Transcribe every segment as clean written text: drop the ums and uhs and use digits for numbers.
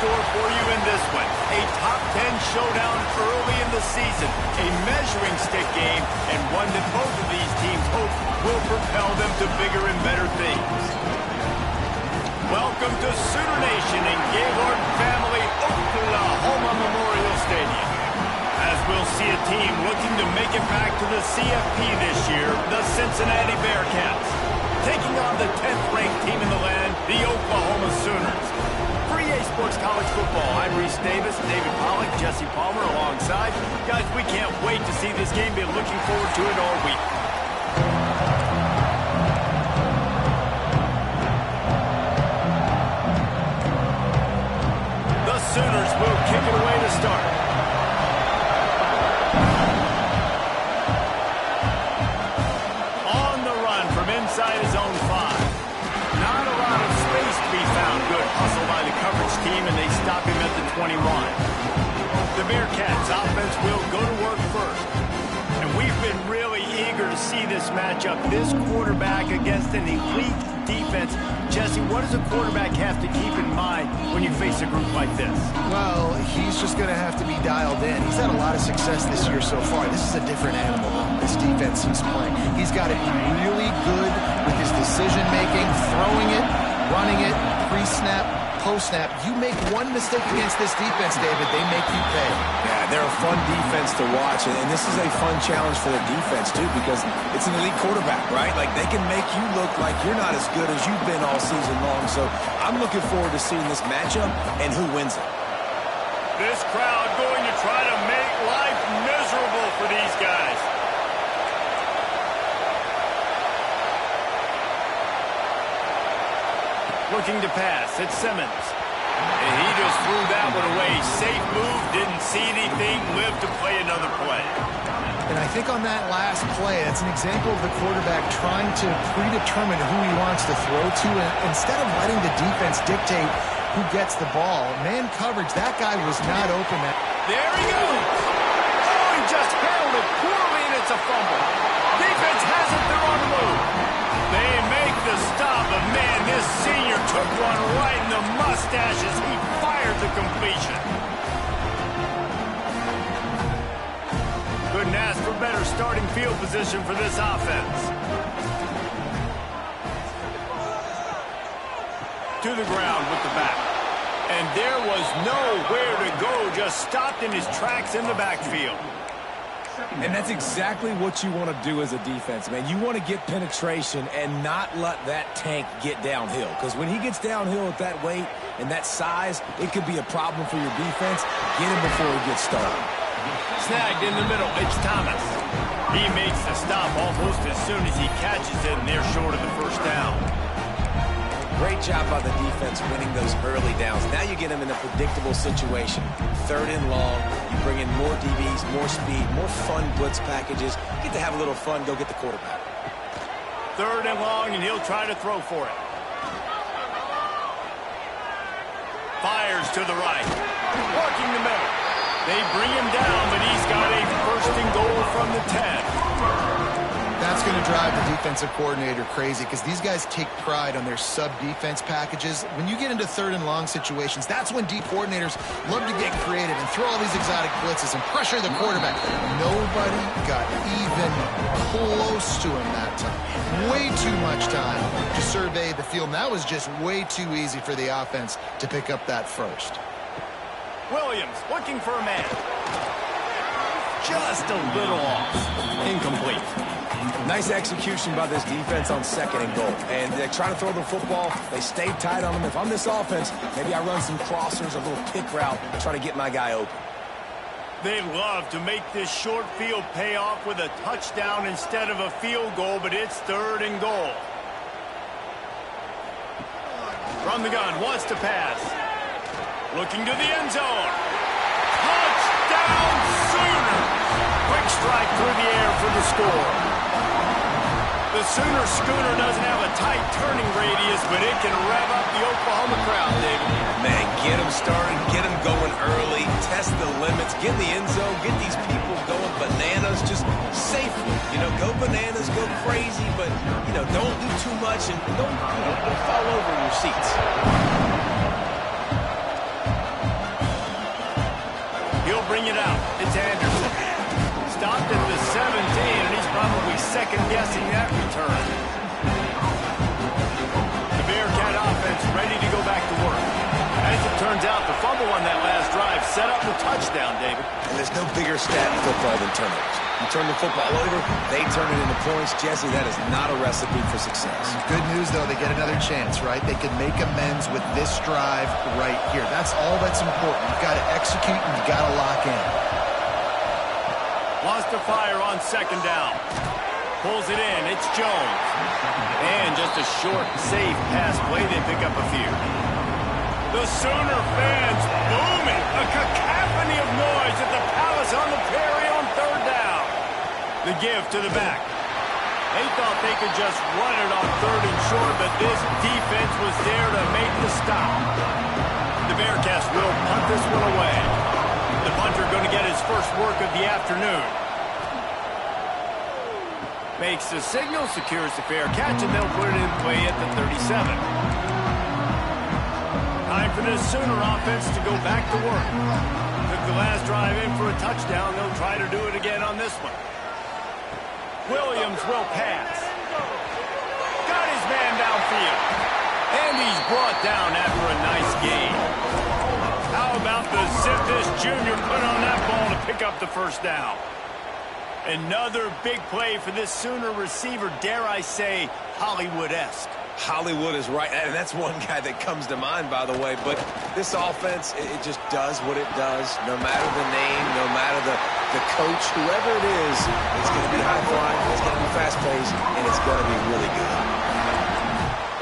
store for you in this one. A top 10 showdown early in the season, a measuring stick game, and one that both of these teams hope will propel them to bigger and better things. Welcome to Sooner Nation and Gaylord Family Oklahoma Memorial Stadium. As we'll see a team looking to make it back to the CFP this year, the Cincinnati Bearcats, taking on the 10th-ranked team in the land, the Oklahoma Sooners. For EA Sports College Football, I'm Reese Davis, David Pollack, Jesse Palmer alongside. Guys, we can't wait to see this game. Been looking forward to it all week. The Sooners will kick it away to start. On the run from inside his own 5. Not a lot of space to be found. Good hustle by the coverage team, and they stop him at the 21. The Bearcats offense will go to work first. And we've been really eager to see this matchup. This quarterback against an elite defense. Jesse, what does a quarterback have to keep in mind when you face a group like this? Well, he's just going to have to be dialed in. He's had a lot of success this year so far. This is a different animal, this defense he's playing. He's got to be really good with his decision-making, throwing it, running it, pre-snap, post-snap. You make one mistake against this defense, David, they make you pay. Yeah, they're a fun defense to watch, and this is a fun challenge for the defense, too, because it's an elite quarterback, right? Like, they can make you look like you're not as good as you've been all season long, so I'm looking forward to seeing this matchup and who wins it. This crowd going to try to make life miserable for these guys. Looking to pass, it's Simmons. And he just threw that one away. Safe move, didn't see anything, lived to play another play. And I think on that last play, that's an example of the quarterback trying to predetermine who he wants to throw to, and instead of letting the defense dictate who gets the ball. Man coverage, that guy was not open. There he goes. Oh, he just handled it poorly, and it's a fumble. Defense has it, they're on the move. They make the stop, but man, this senior took one right in the mustache as he fired the completion. Couldn't ask for better starting field position for this offense. To the ground with the back. And there was nowhere to go, just stopped in his tracks in the backfield. And that's exactly what you want to do as a defense, man. You want to get penetration and not let that tank get downhill. Because when he gets downhill at that weight and that size, it could be a problem for your defense. Get him before he gets started. Snagged in the middle, it's Thomas. He makes the stop almost as soon as he catches it, and they're short of the first down. Great job by the defense winning those early downs. Now you get them in a predictable situation. 3rd and long, you bring in more DBs, more speed, more fun blitz packages. Get to have a little fun, go get the quarterback. 3rd and long, and he'll try to throw for it. Fires to the right. Working the middle. They bring him down, but he's got a 1st and goal from the 10. That's going to drive the defensive coordinator crazy because these guys take pride on their sub-defense packages. When you get into 3rd and long situations, that's when D coordinators love to get creative and throw all these exotic blitzes and pressure the quarterback. Nobody got even close to him that time. Way too much time to survey the field. And that was just way too easy for the offense to pick up that 1st. Williams looking for a man. Just a little off. Incomplete. Nice execution by this defense on 2nd and goal. And they're trying to throw the football. They stayed tight on them. If I'm this offense, maybe I run some crossers, a little pick route, try to get my guy open. They love to make this short field pay off with a touchdown instead of a field goal, but it's 3rd and goal. From the gun, wants to pass. Looking to the end zone. Touchdown Sooners! Quick strike through the air for the score. The Sooner schooner doesn't have a tight turning radius, but it can rev up the Oklahoma crowd, David. Man, get them started, get them going early, test the limits, get in the end zone, get these people going bananas, just safely. You know, go bananas, go crazy, but, you know, don't do too much and don't fall over in your seats. they'll bring it out. It's Anderson. Stopped at the 17, and he's probably second-guessing that return. The Bearcat offense ready to go back to work. As it turns out, the fumble on that last drive set up the touchdown, David. And there's no bigger stat in football than turnovers. You turn the football over, they turn it into points. Jesse, that is not a recipe for success. Good news, though, they get another chance, right? They can make amends with this drive right here. That's all that's important. You've got to execute and you've got to lock in. Lost to fire on second down. Pulls it in. It's Jones. And just a short, safe pass play. They pick up a few. The Sooner fans booming. A cacophony of noise at the Palace on the Prairie on third down. The give to the back. They thought they could just run it on third and short, but this defense was there to make the stop. The Bearcats will punt this one away. The punter going to get his first work of the afternoon. Makes the signal, secures the fair catch, and they'll put it in play at the 37. Time for this Sooner offense to go back to work. Took the last drive in for a touchdown. They'll try to do it again on this one. Williams will pass. Got his man downfield. And he's brought down after a nice gain. How about the zip this junior put on that ball to pick up the first down? Another big play for this Sooner receiver, dare I say, Hollywood-esque. Hollywood is right, and that's one guy that comes to mind, by the way. But this offense, it just does what it does. No matter the name, no matter the coach, whoever it is, it's going to be high-flying, it's going to be fast-paced, and it's going to be really good.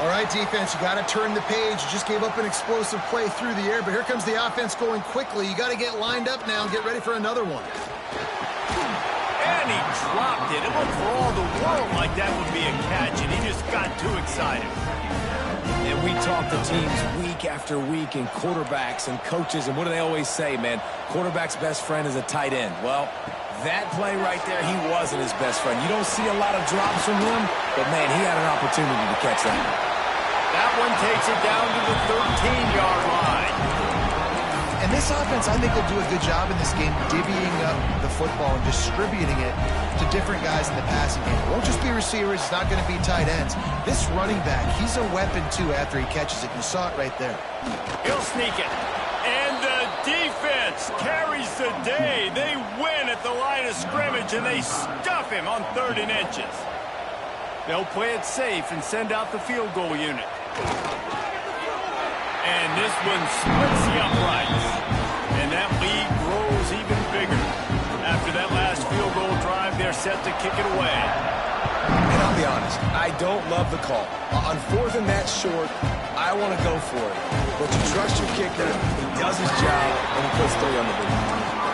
All right, defense, you got to turn the page. You just gave up an explosive play through the air, but here comes the offense going quickly. You got to get lined up now and get ready for another one. And he dropped it. It looked for all the world like that would be a catch, and he just got too excited. And we talk to teams week after week, and quarterbacks and coaches, and what do they always say, man? Quarterback's best friend is a tight end. Well, that play right there, he wasn't his best friend. You don't see a lot of drops from him, but, man, he had an opportunity to catch that. That one takes it down to the 13-yard line. And this offense, I think, will do a good job in this game divvying up the football and distributing it to different guys in the passing game. It won't just be receivers. It's not going to be tight ends. This running back, he's a weapon, too, after he catches it. You saw it right there. He'll sneak it. And the defense carries the day. They win at the line of scrimmage, and they stuff him on 3rd and inches. They'll play it safe and send out the field goal unit. And this one splits the uprights. And that lead grows even bigger. After that last field goal drive, they're set to kick it away. And I'll be honest, I don't love the call. On 4th and that short, I want to go for it. But you trust your kicker, he does his job, and he puts 3 on the board.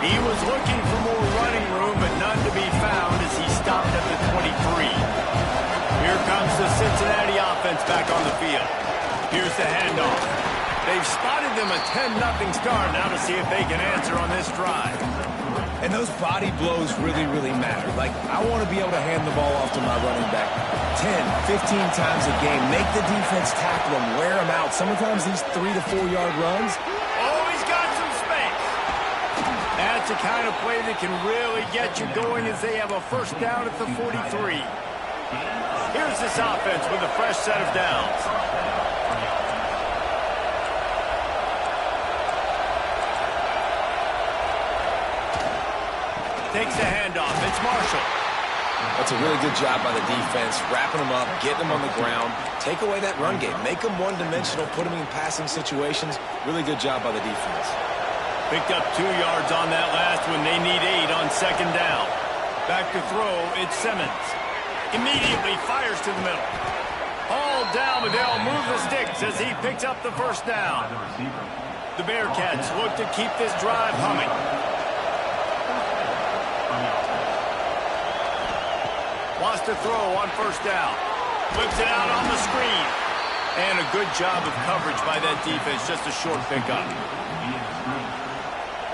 He was looking for more running room, but none to be found as he stopped at the 23. Here comes the Cincinnati offense back on the field. Here's the handoff. They've spotted them a 10-0 start. Now to see if they can answer on this drive. And those body blows really, really matter. Like, I want to be able to hand the ball off to my running back 10, 15 times a game. Make the defense tackle him, wear him out. Sometimes these 3 to 4 yard runs. Oh, he's got some space. That's the kind of play that can really get you going as they have a first down at the 43. Here's this offense with a fresh set of downs. Takes the handoff. It's Marshall. That's a really good job by the defense, wrapping them up, getting them on the ground. Take away that run game. Make them one-dimensional, put them in passing situations. Really good job by the defense. Picked up 2 yards on that last one. They need 8 on second down. Back to throw. It's Simmons. Immediately fires to the middle. All down, but they'll move the sticks as he picks up the first down. The Bearcats look to keep this drive humming. Wants to throw on first down. Flips it out on the screen. And a good job of coverage by that defense. Just a short pickup.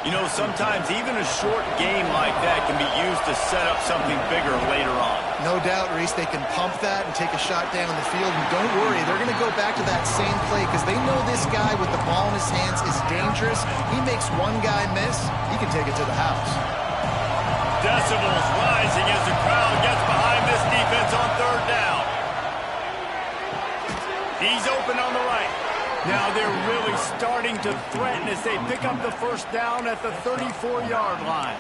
You know, sometimes even a short game like that can be used to set up something bigger later on. No doubt, Reese, they can pump that and take a shot down the field. And don't worry, they're going to go back to that same play because they know this guy with the ball in his hands is dangerous. He makes one guy miss, he can take it to the house. Decibels rising as the crowd gets behind this defense on third down. He's open on the right. Now they're really starting to threaten as they pick up the first down at the 34-yard line.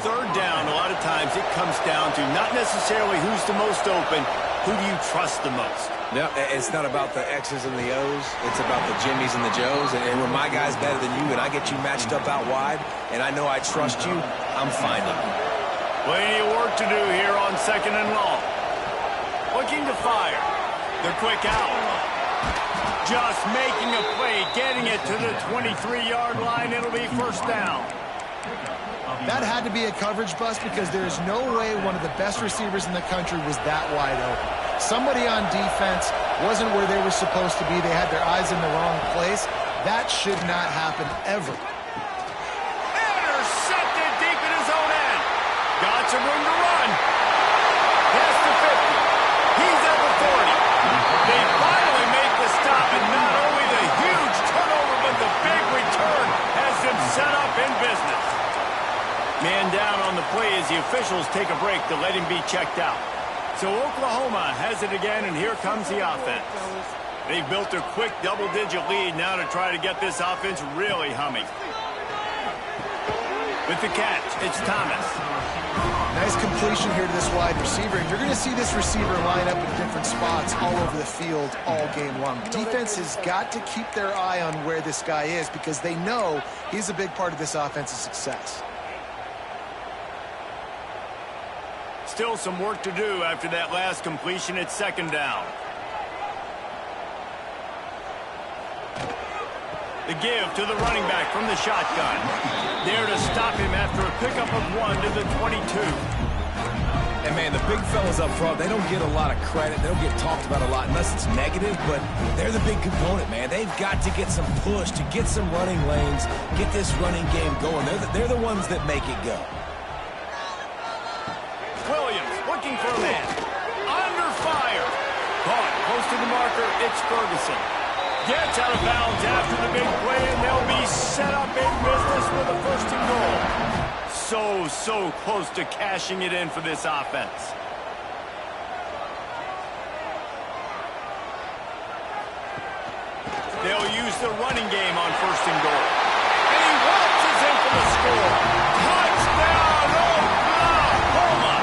Third down, a lot of times it comes down to not necessarily who's the most open, who do you trust the most? No, it's not about the X's and the O's. It's about the Jimmys and the Joes. And when my guy's better than you and I get you matched up out wide and I know I trust you, I'm finding you. Plenty of work to do here on second and long. Looking to fire. The quick out. Just making a play, getting it to the 23-yard line. It'll be first down. That had to be a coverage bust because there is no way one of the best receivers in the country was that wide open. Somebody on defense wasn't where they were supposed to be. They had their eyes in the wrong place. That should not happen ever. Intercepted deep in his own end. Got some room to run. Past the 50. He's at the 40. They finally make the stop, and not only the huge turnover, but the big return has them set up in business. Man down on the play as the officials take a break to let him be checked out. So Oklahoma has it again, and here comes the offense. They've built a quick double-digit lead now to try to get this offense really humming. With the catch, it's Thomas. Nice completion here to this wide receiver, and you're going to see this receiver line up in different spots all over the field all game long. Defense has got to keep their eye on where this guy is because they know he's a big part of this offense's success. Still some work to do after that last completion at second down. The give to the running back from the shotgun. There to stop him after a pickup of 1 to the 22. And, man, the big fellas up front, they don't get a lot of credit. They don't get talked about a lot unless it's negative, but they're the big component, man. They've got to get some push, to get some running lanes, get this running game going. They're the ones that make it go. Williams looking for a man. Under fire. Caught close to the marker. It's Ferguson. Gets out of bounds after the big play, and they'll be set up in business with a first and goal. So close to cashing it in for this offense. They'll use the running game on first and goal. And he watches in for the score. Touchdown, Oklahoma!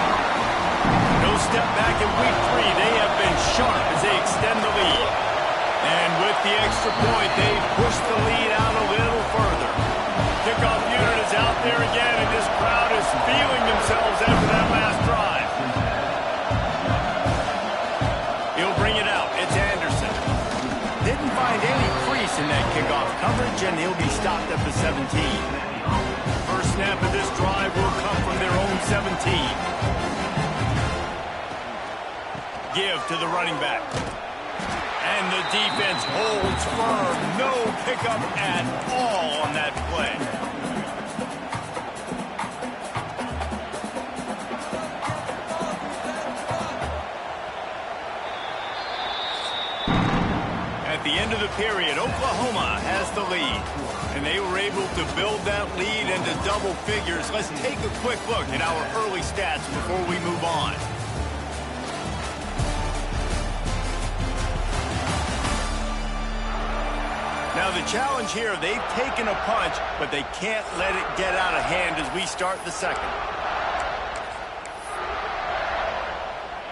No step back in week 3. They have been sharp as they extend the lead. And with the extra point, they've pushed the lead out a little further. Kickoff unit is out there again, and this crowd is feeling themselves after that last drive. He'll bring it out. It's Anderson. Didn't find any crease in that kickoff coverage, and he'll be stopped at the 17. First snap of this drive will come from their own 17. Give to the running back. And the defense holds firm. No pickup at all on that play. At the end of the period, Oklahoma has the lead. And they were able to build that lead into double figures. Let's take a quick look at our early stats before we move on. Now the challenge here, they've taken a punch, but they can't let it get out of hand as we start the second.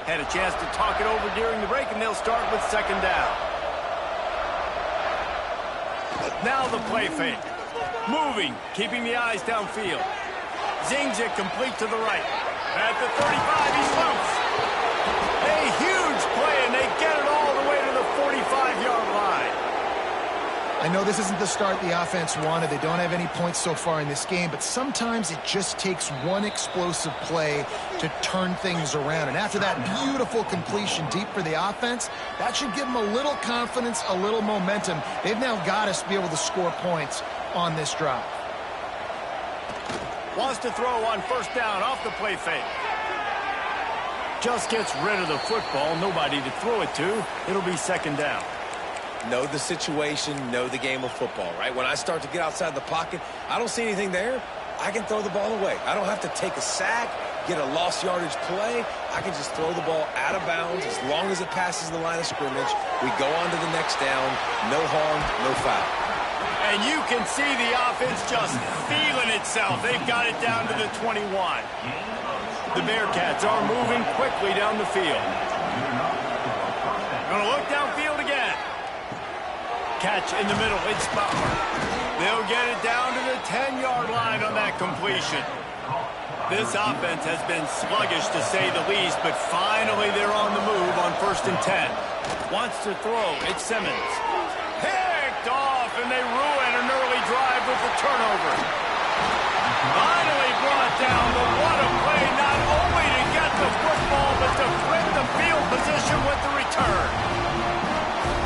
Had a chance to talk it over during the break, and they'll start with second down. Now the play fake. Moving, keeping the eyes downfield. Zings it complete to the right. At the 35, he's loose. A huge play, and they get it all the way to the 45-yard line. I know this isn't the start the offense wanted. They don't have any points so far in this game, but sometimes it just takes one explosive play to turn things around. And after that beautiful completion deep for the offense, that should give them a little confidence, a little momentum. They've now got us to be able to score points on this drive. Wants to throw on first down off the play fake. Just gets rid of the football. Nobody to throw it to. It'll be second down. Know the situation, know the game of football, right? When I start to get outside the pocket, I don't see anything there. I can throw the ball away. I don't have to take a sack, get a lost yardage play. I can just throw the ball out of bounds as long as it passes the line of scrimmage. We go on to the next down. No harm, no foul. And you can see the offense just feeling itself. They've got it down to the 21. The Bearcats are moving quickly down the field. Gonna look downfield again. Catch in the middle. It's Butler. They'll get it down to the 10-yard line on that completion. This offense has been sluggish to say the least, but finally they're on the move on 1st and 10. Wants to throw. It's Simmons. Picked off, and they ruin an early drive with the turnover. Finally brought down, but what a play, not only to get the football, but to flip the field position with the return.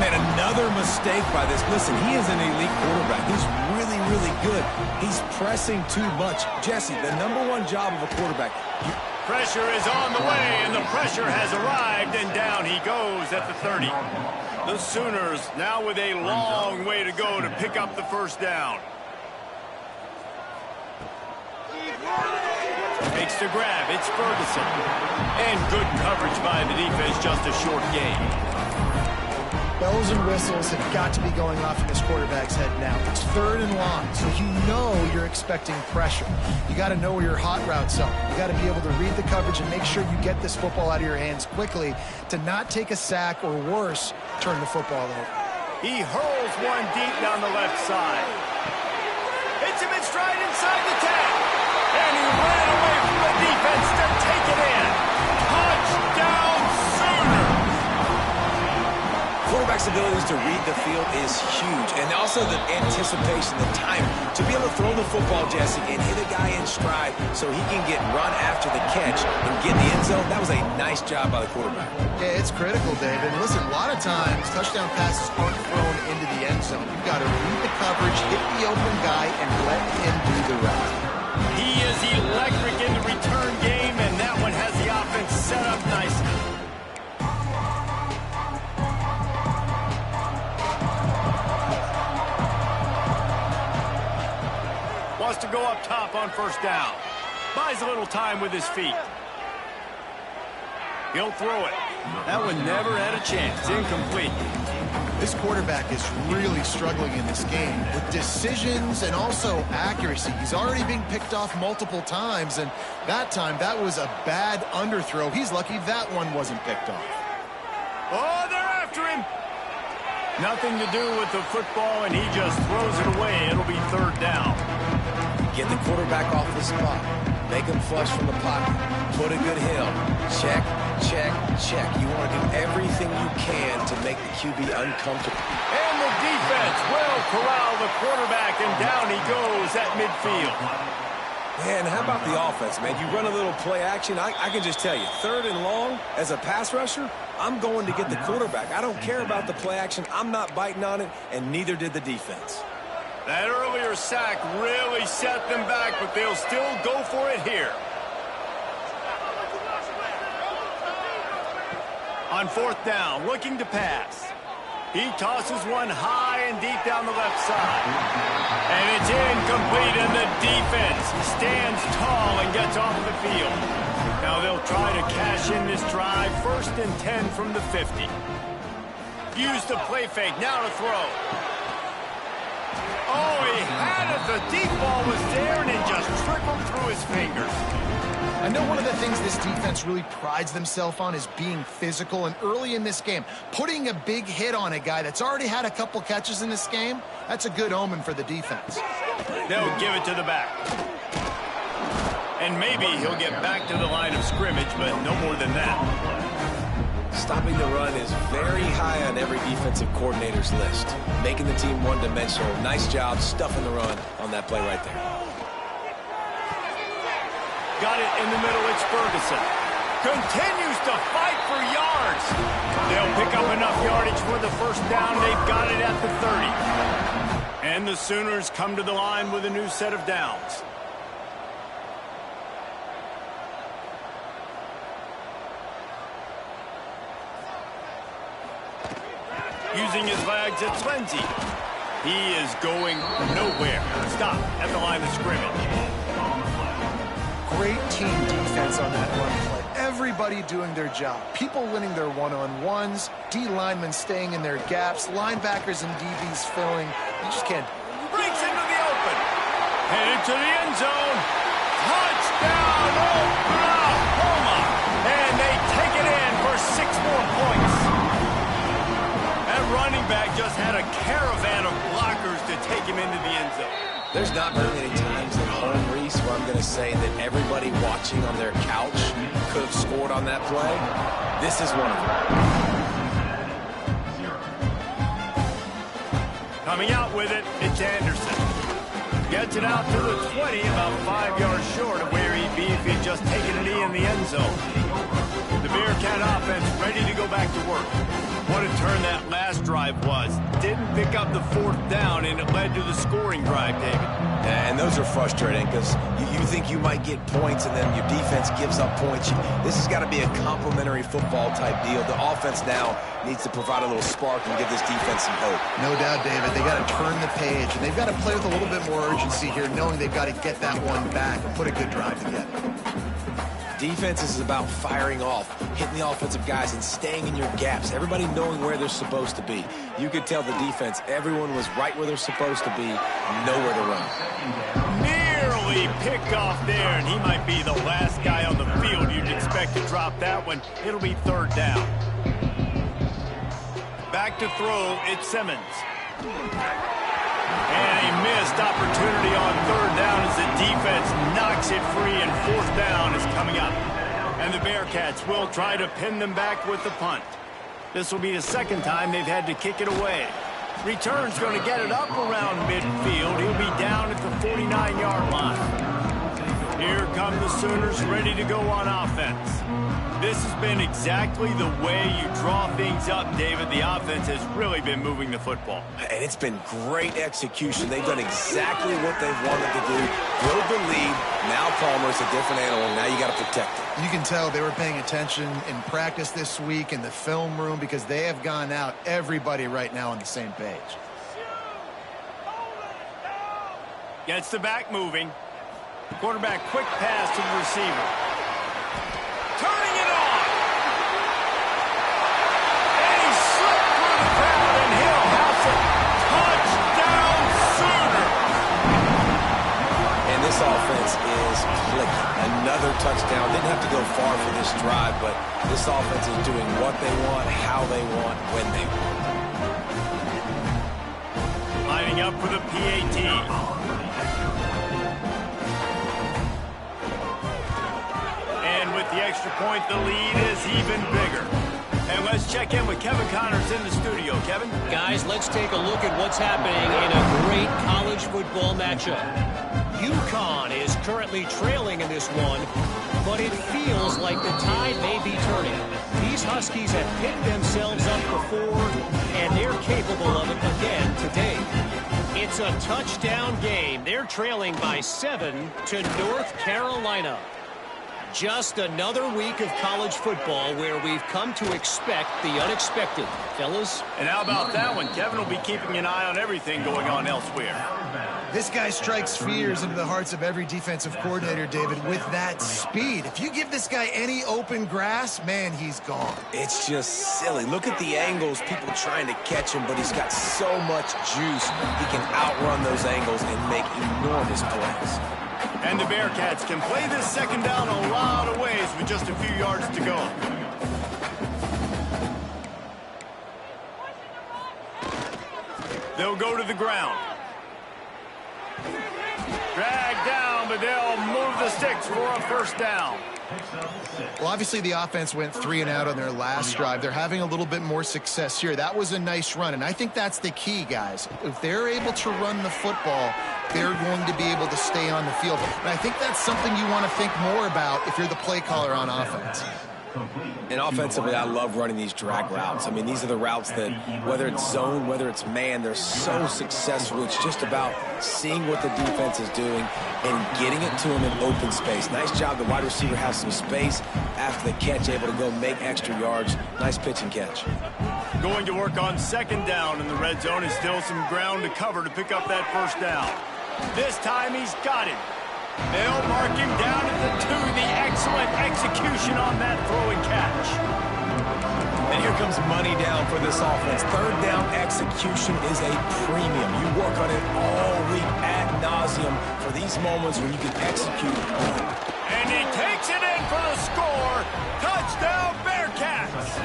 Man, another mistake by this. Listen, he is an elite quarterback. He's really, really good. He's pressing too much. Jesse, the #1 job of a quarterback. Pressure is on the way, and the pressure has arrived, and down he goes at the 30. The Sooners now with a long way to go to pick up the first down. Makes the grab. It's Ferguson. And good coverage by the defense, just a short gain. Bells and whistles have got to be going off in this quarterback's head now. It's 3rd and long, so you know you're expecting pressure. You got to know where your hot routes are. You got to be able to read the coverage and make sure you get this football out of your hands quickly to not take a sack or worse, turn the football over. He hurls one deep down the left side. Hits him in stride inside the 10. And he ran away from the defense to take it in. Touchdown, Sooners! Quarterback's abilities to read the field is huge. And also the anticipation, the timing. To be able to throw the football, Jesse, and hit a guy in stride so he can get run after the catch and get in the end zone, that was a nice job by the quarterback. Yeah, it's critical, David. And listen, a lot of times, touchdown passes aren't thrown into the end zone. You've got to read the coverage, hit the open guy, and let him do the rest. He is electric in the return game, and that one has the offense set up nicely. Wants to go up top on first down. Buys a little time with his feet. He'll throw it. That one never had a chance. Incomplete. This quarterback is really struggling in this game with decisions and also accuracy. He's already being picked off multiple times, and that time, that was a bad underthrow. He's lucky that one wasn't picked off. Oh, they're after him. Nothing to do with the football, and he just throws it away. It'll be 3rd down. Get the quarterback off the spot. Make him flush from the pocket. Put a good hit on. Check, check, check. You want to do everything you can to make the QB uncomfortable. And the defense will corral the quarterback, and down he goes at midfield. Man, how about the offense, man? You run a little play action. I can just tell you, 3rd and long, as a pass rusher, I'm going to get the quarterback. I don't care about the play action. I'm not biting on it, and neither did the defense. That earlier sack really set them back, but they'll still go for it here. On 4th down, looking to pass. He tosses one high and deep down the left side. And it's incomplete, and the defense stands tall and gets off the field. Now they'll try to cash in this drive. 1st and 10 from the 50. Use the play fake, now to throw. Oh, he had it. The deep ball was there, and it just trickled through his fingers. I know one of the things this defense really prides themselves on is being physical, and early in this game, putting a big hit on a guy that's already had a couple catches in this game, that's a good omen for the defense. They'll give it to the back. And maybe he'll get back to the line of scrimmage, but no more than that. Stopping the run is very high on every defensive coordinator's list. Making the team one-dimensional. Nice job stuffing the run on that play right there. Got it in the middle. It's Ferguson. Continues to fight for yards. They'll pick up enough yardage for the first down. They've got it at the 30. And the Sooners come to the line with a new set of downs. Using his legs, it's Lindsey. He is going nowhere. Stop at the line of scrimmage. Great team defense on that run play. Everybody doing their job. People winning their one-on-ones, D linemen staying in their gaps, linebackers and DBs filling. You just can't. Breaks into the open. Headed to the end zone. Touchdown, Oklahoma. And they take it in for 6 more points. That running back just had a caravan of blockers to take him into the end zone. There's not very many times at home, Reese, where I'm going to say that everybody watching on their couch could have scored on that play. This is one of them. Coming out with it, it's Anderson. Gets it out to the 20, about 5 yards short of where he'd be if he'd just taken a knee in the end zone. The Bearcat offense ready to go back to work. What a turn that last drive was. Didn't pick up the 4th down, and it led to the scoring drive, David. And those are frustrating because you think you might get points and then your defense gives up points. This has got to be a complementary football type deal. The offense now needs to provide a little spark and give this defense some hope. No doubt, David. They got to turn the page, and they've got to play with a little bit more urgency here, knowing they've got to get that one back and put a good drive together. Defense is about firing off, hitting the offensive guys, and staying in your gaps. Everybody knowing where they're supposed to be. You could tell the defense, everyone was right where they're supposed to be, nowhere to run. Nearly picked off there, and he might be the last guy on the field you'd expect to drop that one. It'll be 3rd down. Back to throw, it's Simmons. And a missed opportunity on 3rd down as the defense knocks it free, and 4th down is coming up. And the Bearcats will try to pin them back with the punt. This will be the 2nd time they've had to kick it away. Return's going to get it up around midfield. He'll be down at the 49-yard line. Here come the Sooners ready to go on offense. This has been exactly the way you draw things up, David. The offense has really been moving the football. And it's been great execution. They've done exactly what they've wanted to do. Build the lead. Now Palmer's a different animal. Now you got to protect it. You can tell they were paying attention in practice this week in the film room because they have gone out, everybody right now on the same page. Gets the back moving. Quarterback quick pass to the receiver. Turning it on. And he slipped through the crowd, and he'll house it. Touchdown, Sooners. And this offense is clicking. Another touchdown. Didn't have to go far for this drive, but this offense is doing what they want, how they want, when they want. Lining up for the PAT. The extra point, the lead is even bigger. And let's check in with Kevin Connors in the studio. Kevin? Guys, let's take a look at what's happening in a great college football matchup. UConn is currently trailing in this one, but it feels like the tide may be turning. These Huskies have picked themselves up before, and they're capable of it again today. It's a touchdown game. They're trailing by 7 to North Carolina. Just another week of college football where we've come to expect the unexpected. Fellas? And how about that one? Kevin will be keeping an eye on everything going on elsewhere. This guy strikes fears into the hearts of every defensive coordinator, David, with that speed. If you give this guy any open grass, man, he's gone. It's just silly. Look at the angles, people trying to catch him, but he's got so much juice. He can outrun those angles and make enormous plays. And the Bearcats can play this 2nd down a lot of ways with just a few yards to go. They'll go to the ground. Drag down, but they'll move the sticks for a 1st down. Well, obviously the offense went 3 and out on their last drive. They're having a little bit more success here. That was a nice run, and I think that's the key, guys. If they're able to run the football, they're going to be able to stay on the field. And I think that's something you want to think more about if you're the play caller on offense. And offensively, I love running these drag routes. I mean, these are the routes that, whether it's zone, whether it's man, they're so successful. It's just about seeing what the defense is doing and getting it to them in open space. Nice job. The wide receiver has some space after the catch, able to go make extra yards. Nice pitch and catch. Going to work on second down in the red zone. Is still some ground to cover to pick up that first down. This time he's got him. They'll mark him down at the 2. The excellent execution on that throw and catch. And here comes money down for this offense. Third down execution is a premium. You work on it all week ad nauseum for these moments when you can execute. And he takes it in for the score. Touchdown, Bearcats.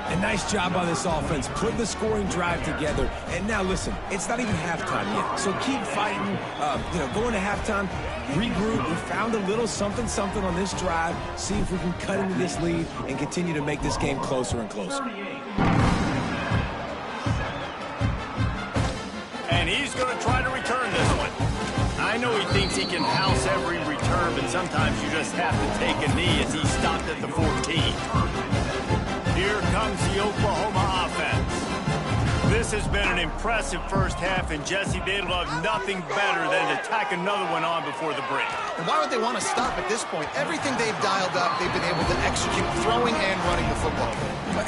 A nice job by this offense, putting the scoring drive together. And now listen, it's not even halftime yet. So keep fighting, going to halftime, regroup. We found a little something on this drive. See if we can cut into this lead and continue to make this game closer and closer. And he's going to try to return this one. I know he thinks he can house every return, but sometimes you just have to take a knee as he stopped at the 14. Here comes the Oklahoma offense. This has been an impressive first half, and Jesse, they'll have nothing better than to tack another one on before the break. And why would they want to stop at this point? Everything they've dialed up, they've been able to execute, throwing and running the football.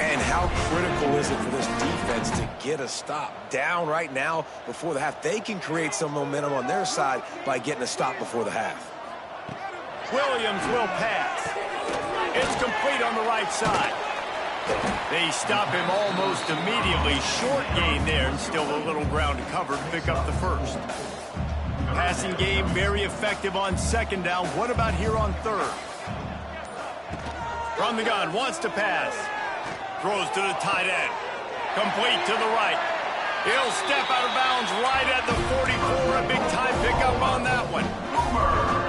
And how critical is it for this defense to get a stop down right now before the half? They can create some momentum on their side by getting a stop before the half. Williams will pass. It's complete on the right side. They stop him almost immediately. Short gain there, and still a little ground to cover to pick up the first. Passing game very effective on second down. What about here on third? From the gun, wants to pass. Throws to the tight end. Complete to the right. He'll step out of bounds right at the 44. A big time pickup on that one.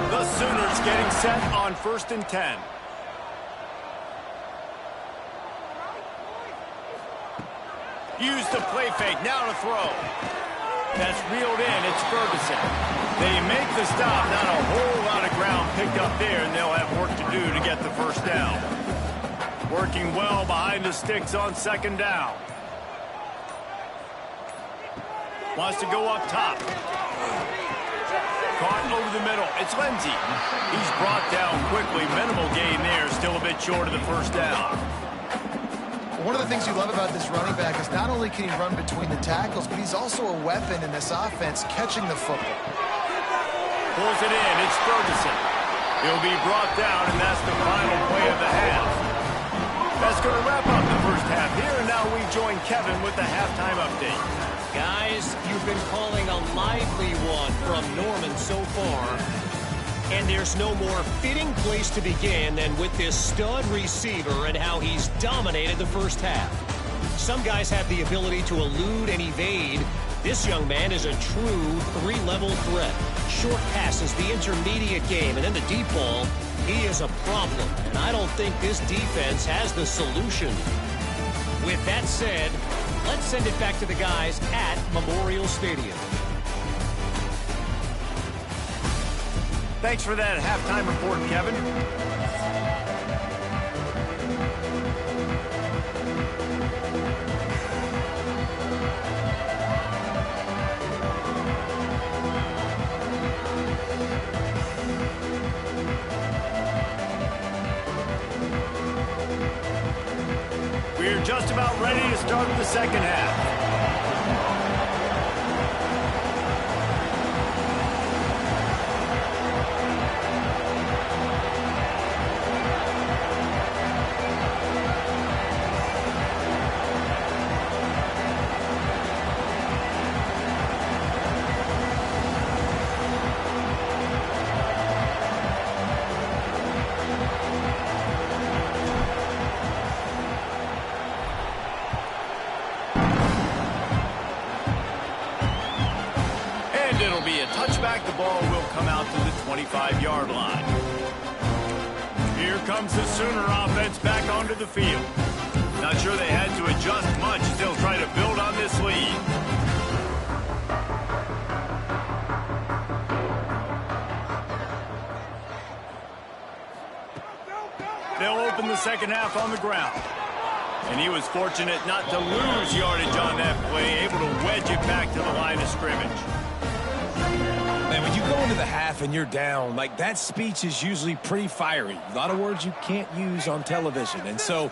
The Sooners getting set on 1st and 10. Use the play fake, now to throw. That's reeled in, it's Ferguson. They make the stop, not a whole lot of ground picked up there, and they'll have work to do to get the first down. Working well behind the sticks on second down. Wants to go up top. Caught over the middle, it's Lindsey. He's brought down quickly, minimal gain there, still a bit short of the first down. One of the things you love about this running back is not only can he run between the tackles, but he's also a weapon in this offense, catching the football. Pulls it in, it's Ferguson. He'll be brought down, and that's the final play of the half. That's going to wrap up the first half here, and now we join Kevin with the halftime update. Guys, you've been calling a lively one from Norman so far. And there's no more fitting place to begin than with this stud receiver and how he's dominated the first half. Some guys have the ability to elude and evade. This young man is a true 3-level threat. Short passes, the intermediate game, and then the deep ball. He is a problem, and I don't think this defense has the solution. With that said, let's send it back to the guys at Memorial Stadium. Thanks for that halftime report, Kevin. We're just about ready to start the second half. Touchback, the ball will come out to the 25-yard line. Here comes the Sooner offense back onto the field. Not sure they had to adjust much as they'll try to build on this lead. They'll open the second half on the ground. And he was fortunate not to lose yardage on that play, able to wedge it back to the line of scrimmage. Man, when you go into the half and you're down, like, that speech is usually pretty fiery. A lot of words you can't use on television. And so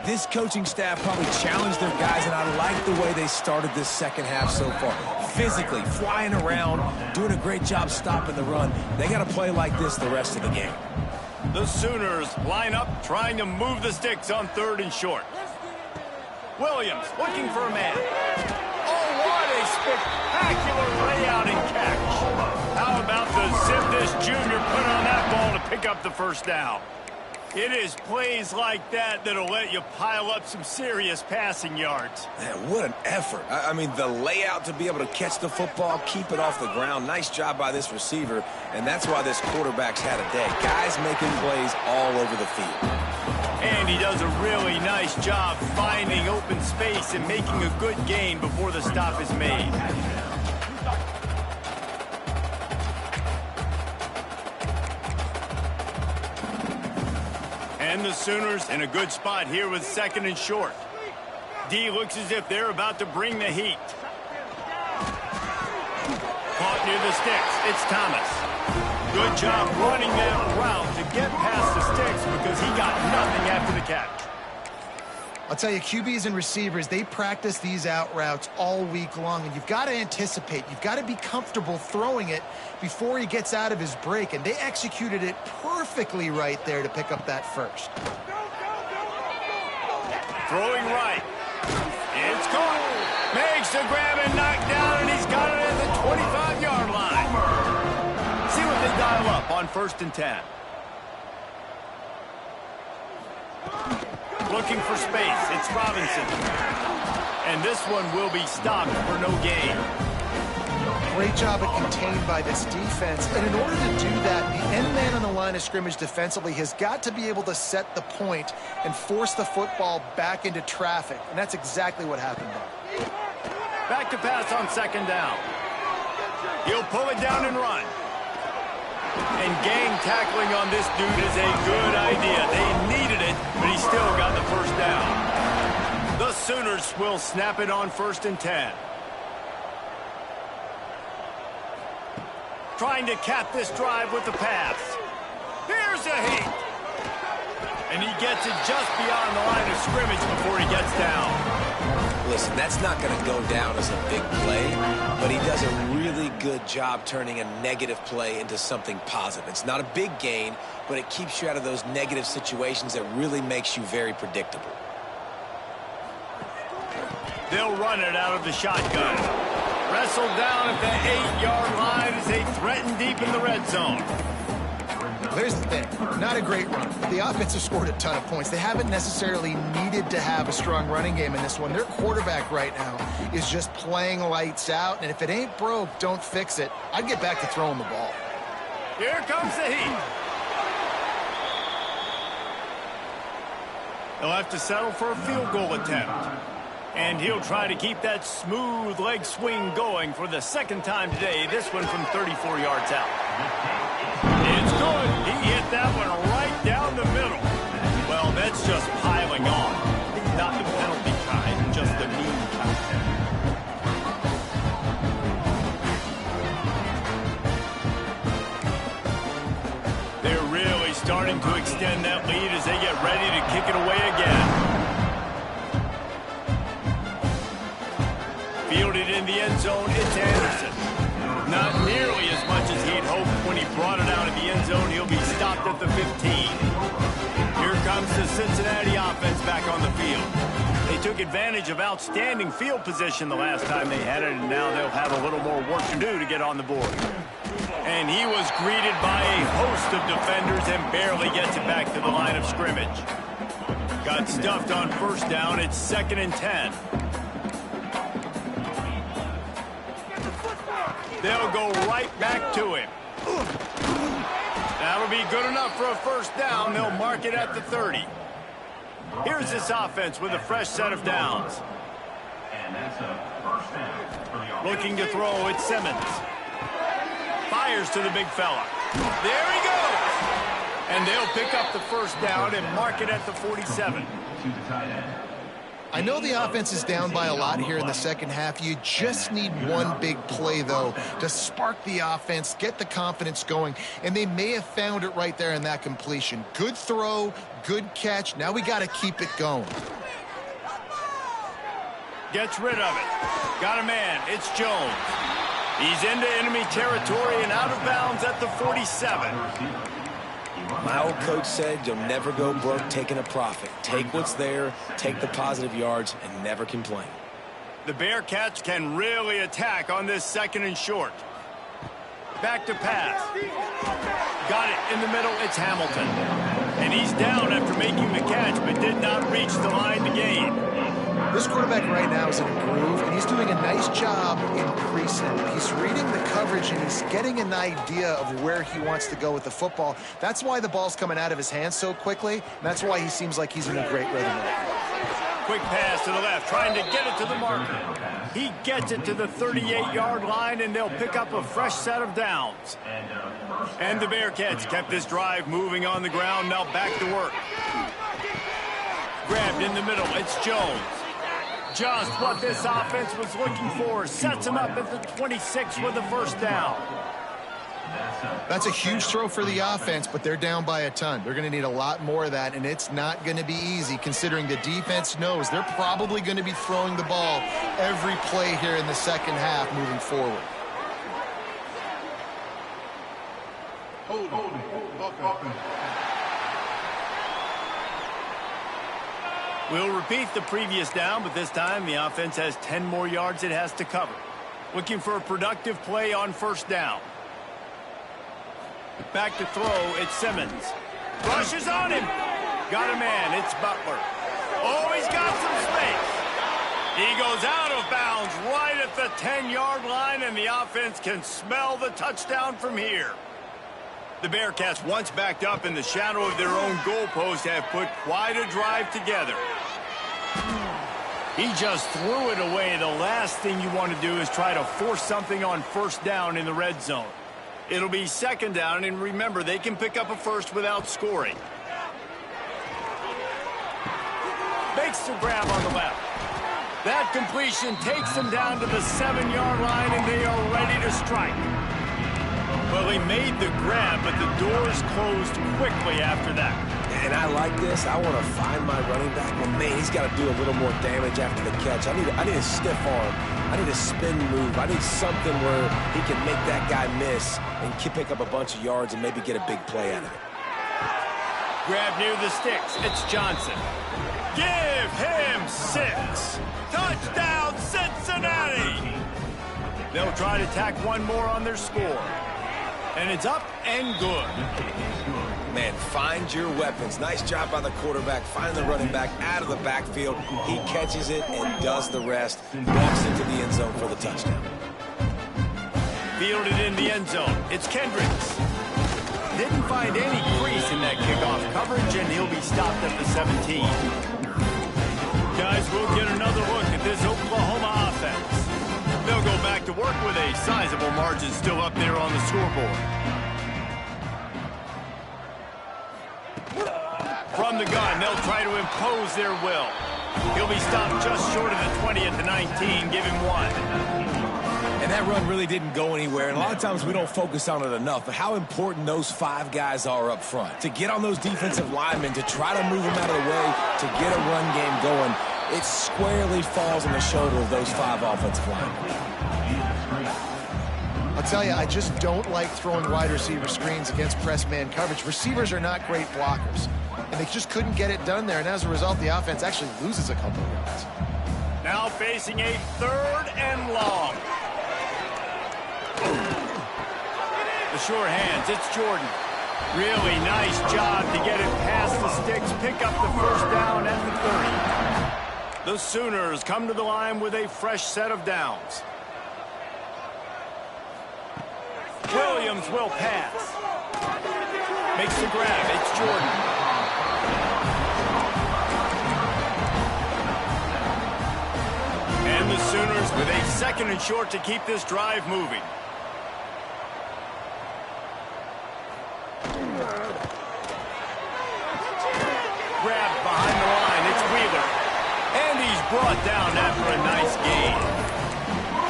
this coaching staff probably challenged their guys, and I like the way they started this second half so far. Physically, flying around, doing a great job stopping the run. They got to play like this the rest of the game. The Sooners line up, trying to move the sticks on 3rd and short. Williams looking for a man. Oh, what a spectacular layout and catch. How about the zip this junior put on that ball to pick up the first down? It is plays like that that'll let you pile up some serious passing yards. Man, what an effort. I mean, the layout to be able to catch the football, keep it off the ground. Nice job by this receiver, and that's why this quarterback's had a day. Guys making plays all over the field. And he does a really nice job finding open space and making a good gain before the stop is made. And the Sooners in a good spot here with 2nd and short. D looks as if they're about to bring the heat. Caught near the sticks. It's Thomas. Good job running that route to get past the sticks because he got nothing after the catch. I'll tell you, QBs and receivers, they practice these out routes all week long, and you've got to anticipate. You've got to be comfortable throwing it before he gets out of his break, and they executed it perfectly right there to pick up that first. Throwing right. It's caught. Makes the grab and knock down, and he's got it at the 25-yard line. See what they dial up on 1st and 10. Looking for space. It's Robinson. And this one will be stopped for no gain. Great job at contained by this defense. And in order to do that, the end man on the line of scrimmage defensively has got to be able to set the point and force the football back into traffic. And that's exactly what happened there. Back to pass on 2nd down. He'll pull it down and run. And gang tackling on this dude is a good idea. They needed it, but he still got the first down. The Sooners will snap it on 1st and 10. Trying to cap this drive with the pass. Here's a heat. And he gets it just beyond the line of scrimmage before he gets down. Listen, that's not going to go down as a big play, but he does a really good job turning a negative play into something positive. It's not a big gain, but it keeps you out of those negative situations that really makes you very predictable. They'll run it out of the shotgun. Wrestled down at the 8-yard line as they threaten deep in the red zone. There's the thing. Not a great run. The offense has scored a ton of points. They haven't necessarily needed to have a strong running game in this one. Their quarterback right now is just playing lights out, and if it ain't broke, don't fix it. I'd get back to throwing the ball. Here comes the heat. They'll have to settle for a field goal attempt. And he'll try to keep that smooth leg swing going for the 2nd time today, this one from 34 yards out. It's good. He hit that one right down the middle. Well, that's just piling on. Not the penalty kind, just the mean kind. They're really starting to extend that lead as they get ready to kick it away again. Fielded in the end zone, it's Anderson. Not nearly as much as he'd hoped when he brought it out of the end zone. He'll be stopped at the 15. Here comes the Cincinnati offense back on the field. They took advantage of outstanding field position the last time they had it, and now they'll have a little more work to do to get on the board. And he was greeted by a host of defenders and barely gets it back to the line of scrimmage. Got stuffed on 1st down. It's 2nd and 10. They'll go right back to him. That'll be good enough for a 1st down. They'll mark it at the 30. Here's this offense with a fresh set of downs. Looking to throw, it's Simmons. Fires to the big fella. There he goes. And they'll pick up the first down and mark it at the 47. I know the offense is down by a lot here in the second half. You just need one big play, though, to spark the offense, get the confidence going, and they may have found it right there in that completion. Good throw, good catch. Now we got to keep it going. Gets rid of it. Got a man. It's Jones. He's into enemy territory and out of bounds at the 47. My old coach said you'll never go broke taking a profit. Take what's there, take the positive yards, and never complain. The Bearcats can really attack on this 2nd and short. Back to pass. Got it in the middle. It's Hamilton. And he's down after making the catch, but did not reach the line to gain. This quarterback right now is in a groove, and he's doing a nice job increasing it. He's reading the coverage, and he's getting an idea of where he wants to go with the football. That's why the ball's coming out of his hands so quickly, and that's why he seems like he's in a great rhythm. Quick pass to the left, trying to get it to the marker. He gets it to the 38-yard line, and they'll pick up a fresh set of downs. And the Bearcats kept this drive moving on the ground, now back to work. Grabbed in the middle, it's Jones. Just what this offense was looking for. Sets him up at the 26 with the first down. That's a huge throw for the offense, but they're down by a ton. They're going to need a lot more of that, and it's not going to be easy considering the defense knows they're probably going to be throwing the ball every play here in the second half moving forward. We'll repeat the previous down, but this time the offense has 10 more yards it has to cover. Looking for a productive play on first down. Back to throw, it's Simmons. Rushes on him. Got a man, it's Butler. Oh, he's got some space. He goes out of bounds right at the 10-yard line, and the offense can smell the touchdown from here. The Bearcats, once backed up in the shadow of their own goalpost, have put quite a drive together. He just threw it away. The last thing you want to do is try to force something on first down in the red zone. It'll be second down, and remember, they can pick up a first without scoring. Makes the grab on the left. That completion takes them down to the 7-yard line, and they are ready to strike. Well, he made the grab, but the doors closed quickly after that. And I like this. I want to find my running back. Well, man, he's got to do a little more damage after the catch. I need a stiff arm. I need a spin move. I need something where he can make that guy miss and pick up a bunch of yards and maybe get a big play out of it. Grab near the sticks. It's Johnson. Give him 6. Touchdown, Cincinnati! They'll try to tack one more on their score. And it's up and good. Man, find your weapons. Nice job by the quarterback. Find the running back out of the backfield. He catches it and does the rest. Walks into the end zone for the touchdown. Fielded in the end zone. It's Kendricks. Didn't find any crease in that kickoff coverage, and he'll be stopped at the 17. Guys, we'll get another look at this Oklahoma offense. They'll go back to work with a sizable margin still up there on the scoreboard. From the gun, they'll try to impose their will. He'll be stopped just short of the 20 at the 19. Give him 1. And that run really didn't go anywhere. And a lot of times we don't focus on it enough, but how important those 5 guys are up front. To get on those defensive linemen, to try to move them out of the way, to get a run game going, it squarely falls on the shoulder of those 5 offensive linemen. I'll tell you, I just don't like throwing wide receiver screens against press man coverage. Receivers are not great blockers, and they just couldn't get it done there. And as a result, the offense actually loses a couple of yards. Now facing a 3rd and long. The sure hands, it's Jordan. Really nice job to get it past the sticks, pick up the first down at the 30. The Sooners come to the line with a fresh set of downs. Williams will pass. Makes the grab, it's Jordan. And the Sooners with a 2nd and short to keep this drive moving. brought down after a nice gain.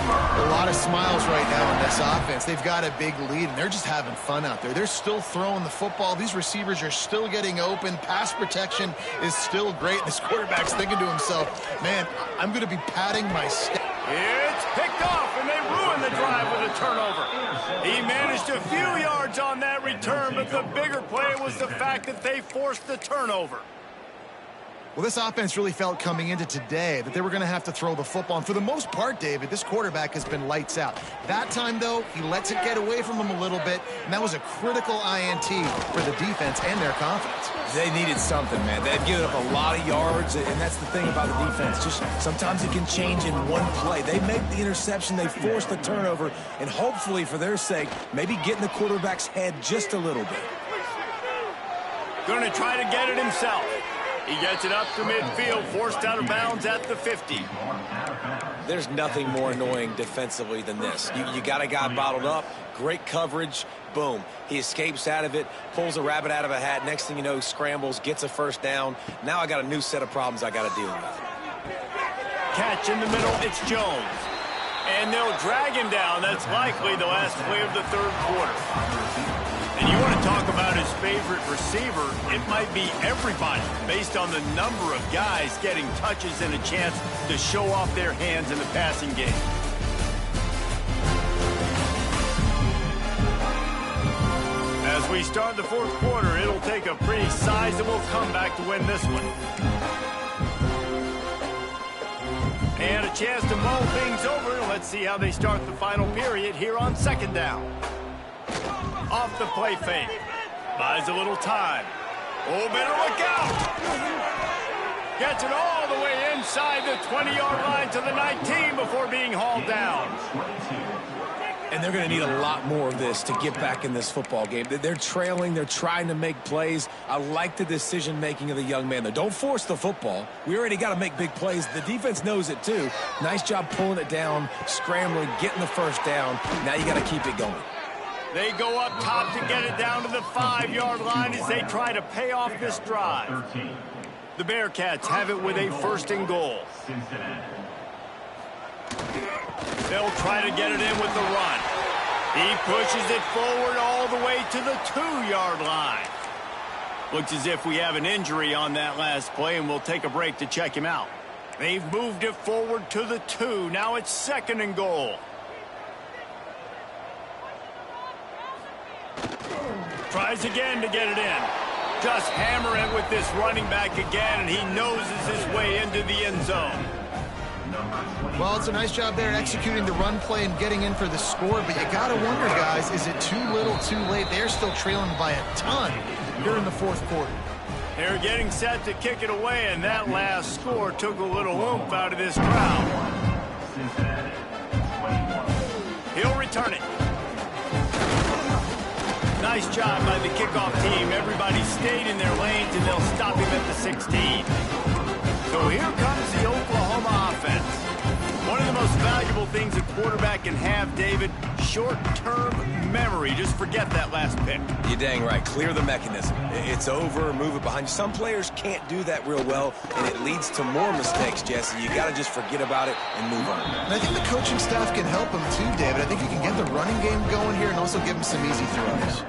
A lot of smiles right now in this offense. They've got a big lead, and they're just having fun out there. They're still throwing the football. These receivers are still getting open. Pass protection is still great. This quarterback's thinking to himself, man, I'm going to be patting my step. It's picked off, and they ruined the drive with a turnover. He managed a few yards on that return, but the bigger play was the fact that they forced the turnover. Well, this offense really felt coming into today that they were going to have to throw the football. And for the most part, David, this quarterback has been lights out. That time, though, he lets it get away from him a little bit, and that was a critical INT for the defense and their confidence. They needed something, man. They've given up a lot of yards, and that's the thing about the defense. Just sometimes it can change in one play. They make the interception, they force the turnover, and hopefully, for their sake, maybe get in the quarterback's head just a little bit. Going to try to get it himself. He gets it up to midfield, forced out of bounds at the 50. There's nothing more annoying defensively than this. You got a guy bottled up, great coverage, boom. He escapes out of it, pulls a rabbit out of a hat. Next thing you know, scrambles, gets a first down. Now I got a new set of problems I got to deal with. Catch in the middle, it's Jones. And they'll drag him down. That's likely the last play of the third quarter. And you want to talk about his favorite receiver, it might be everybody based on the number of guys getting touches and a chance to show off their hands in the passing game. As we start the fourth quarter, it'll take a pretty sizable comeback to win this one. And a chance to mull things over. Let's see how they start the final period here on second down. Off the play fake. Buys a little time. Oh, better look out. Gets it all the way inside the 20-yard line to the 19 before being hauled down. And they're going to need a lot more of this to get back in this football game. They're trailing. They're trying to make plays. I like the decision-making of the young man, though. Don't force the football. We already got to make big plays. The defense knows it, too. Nice job pulling it down, scrambling, getting the first down. Now you got to keep it going. They go up top to get it down to the 5-yard line as they try to pay off this drive. The Bearcats have it with a first and goal. They'll try to get it in with the run. He pushes it forward all the way to the 2-yard line. Looks as if we have an injury on that last play, and we'll take a break to check him out. They've moved it forward to the 2. Now it's second and goal. Tries again to get it in. Just hammer it with this running back again, and he noses his way into the end zone. Well, it's a nice job there executing the run play and getting in for the score, but you got to wonder, guys, is it too little, too late? They're still trailing by a ton here in the fourth quarter. They're getting set to kick it away, and that last score took a little oomph out of this crowd. He'll return it. Nice job by the kickoff team. Everybody stayed in their lanes, and they'll stop him at the 16. So here comes the Oklahoma offense. One of the most valuable things a quarterback can have, David, short-term memory. Just forget that last pick. You're dang right. Clear the mechanism. It's over, move it behind you. Some players can't do that real well, and it leads to more mistakes, Jesse. You got to just forget about it and move on. And I think the coaching staff can help him too, David. I think you can get the running game going here and also give him some easy throws.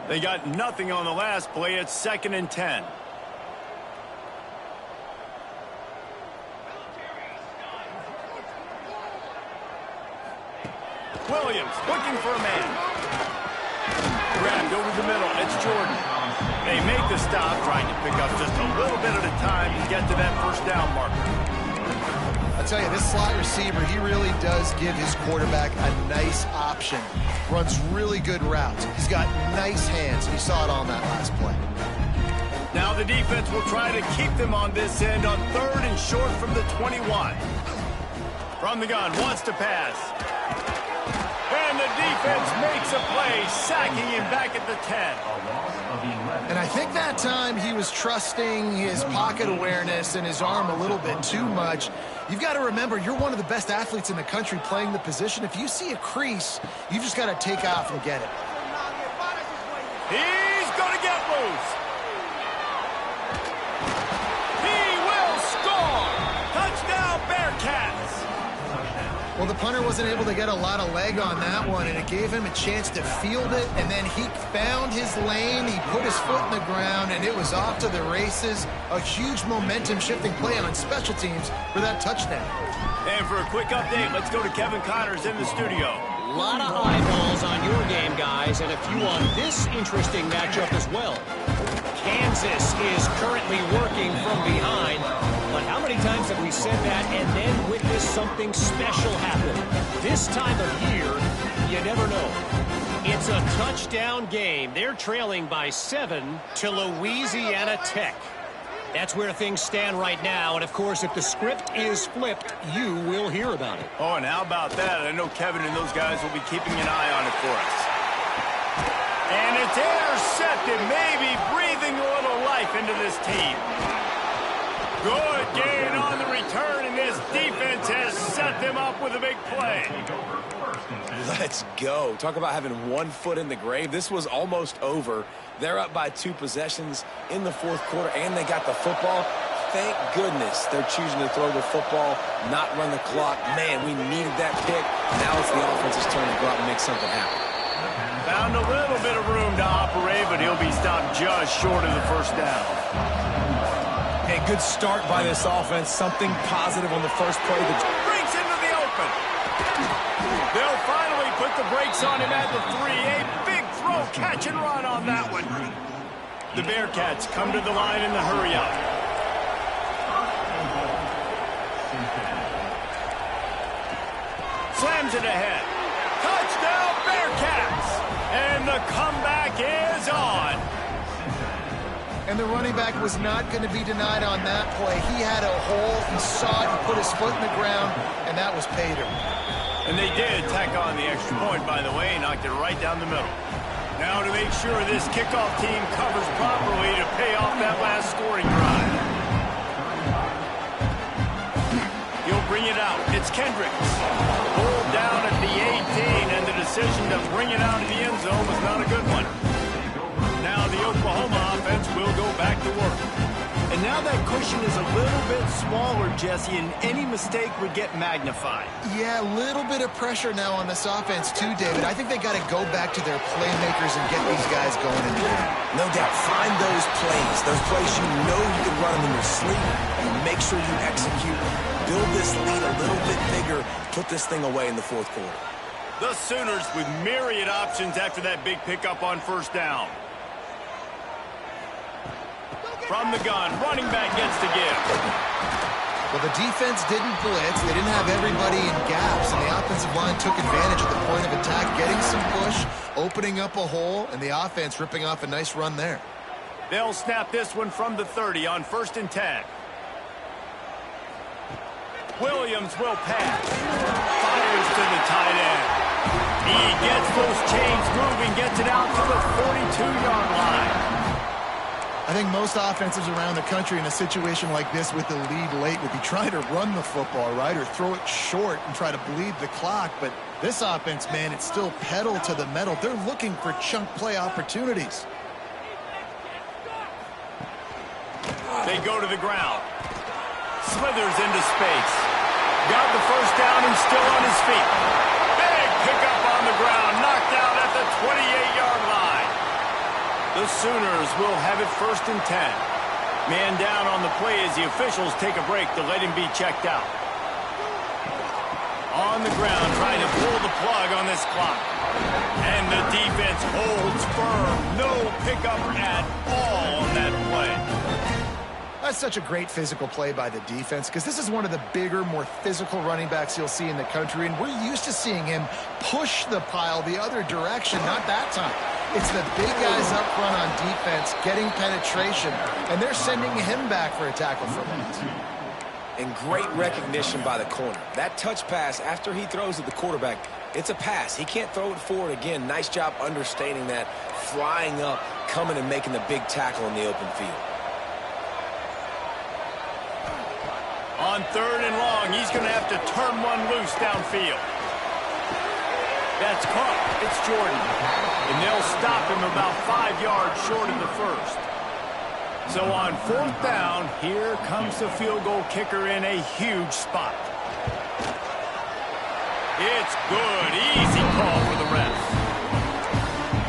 They got nothing on the last play. It's second and 10. Williams looking for a man. Grabbed over the middle. It's Jordan. They make the stop, trying to pick up just a little bit at a time to get to that first down marker. I tell you, this slot receiver, he really does give his quarterback a nice option. Runs really good routes. He's got nice hands. You saw it on that last play. Now the defense will try to keep them on this end on third and short from the 21. From the gun, wants to pass. And the defense makes a play, sacking him back at the 10. And I think that time he was trusting his pocket awareness and his arm a little bit too much. You've got to remember, you're one of the best athletes in the country playing the position. If you see a crease, you've just got to take off and get it. He's going to get loose. He will score. Touchdown, punter wasn't able to get a lot of leg on that one, and it gave him a chance to field it, and then he found his lane, he put his foot in the ground, and it was off to the races. A huge momentum-shifting play on special teams for that touchdown. And for a quick update, let's go to Kevin Connors in the studio. A lot of eyeballs on your game, guys, and a few on this interesting matchup as well. Kansas is currently working from behind, but how many times have we said that and then witnessed something special happen? This time of year, you never know. It's a touchdown game. They're trailing by 7 to Louisiana Tech. That's where things stand right now, and of course, if the script is flipped, you will hear about it. Oh, and how about that? I know Kevin and those guys will be keeping an eye on it for us. And it's intercepted, maybe breathing a little life into this team. Good gain on the return, and this defense has set them up with a big play. Let's go. Talk about having one foot in the grave. This was almost over. They're up by 2 possessions in the fourth quarter, and they got the football. Thank goodness they're choosing to throw the football, not run the clock. Man, we needed that pick. Now it's the offense's turn to go out and make something happen. Found a little bit of room to operate, but he'll be stopped just short of the first down. A good start by this offense. Something positive on the first play. Breaks into the open. They'll finally put the brakes on him at the 3. A big throw, catch and run on that one. The Bearcats come to the line in the hurry-up. Slams it ahead. Touchdown, Bearcats! And the comeback is on. And the running back was not going to be denied on that play. He had a hole, he saw it, he put his foot in the ground, and that was pay dirt. And they did tack on the extra point, by the way, knocked it right down the middle. Now to make sure this kickoff team covers properly to pay off that last scoring drive. He'll bring it out. It's Kendricks. Pulled down at the 18, and the decision to bring it out of the end zone was not a good one. Now the Oklahoma offense will go back to work. And now that cushion is a little bit smaller, Jesse, and any mistake would get magnified. Yeah, a little bit of pressure now on this offense too, David. I think they got to go back to their playmakers and get these guys going in there. No doubt. Find those plays you know you can run them in your sleep, and make sure you execute. Build this lead a little bit bigger. Put this thing away in the fourth quarter. The Sooners with myriad options after that big pickup on first down. From the gun, running back gets to give. Well, the defense didn't blitz. They didn't have everybody in gaps, and the offensive line took advantage of the point of attack, getting some push, opening up a hole, and the offense ripping off a nice run there. They'll snap this one from the 30 on 1st and 10. Williams will pass. Fires to the tight end. He gets those chains moving, gets it out to the 42-yard line. I think most offenses around the country in a situation like this with the lead late would be trying to run the football, right, or throw it short and try to bleed the clock. But this offense, man, it's still pedal to the metal. They're looking for chunk play opportunities. They go to the ground. Slithers into space. Got the first down and still on his feet. Big pickup on the ground, knocked out at the 28-yard line. The Sooners will have it 1st and 10. Man down on the play as the officials take a break to let him be checked out. On the ground, trying to pull the plug on this clock. And the defense holds firm. No pickup at all on that play. That's such a great physical play by the defense because this is one of the bigger, more physical running backs you'll see in the country, and we're used to seeing him push the pile the other direction, not that time. It's the big guys up front on defense getting penetration, and they're sending him back for a tackle for loss. And great recognition by the corner. That touch pass after he throws at the quarterback, it's a pass. He can't throw it forward again. Nice job understanding that, flying up, coming and making the big tackle in the open field. On 3rd and long, he's going to have to turn one loose downfield. That's caught. It's Jordan. And they'll stop him about 5 yards short of the first. So on 4th down, here comes the field goal kicker in a huge spot. It's good. Easy call for the refs.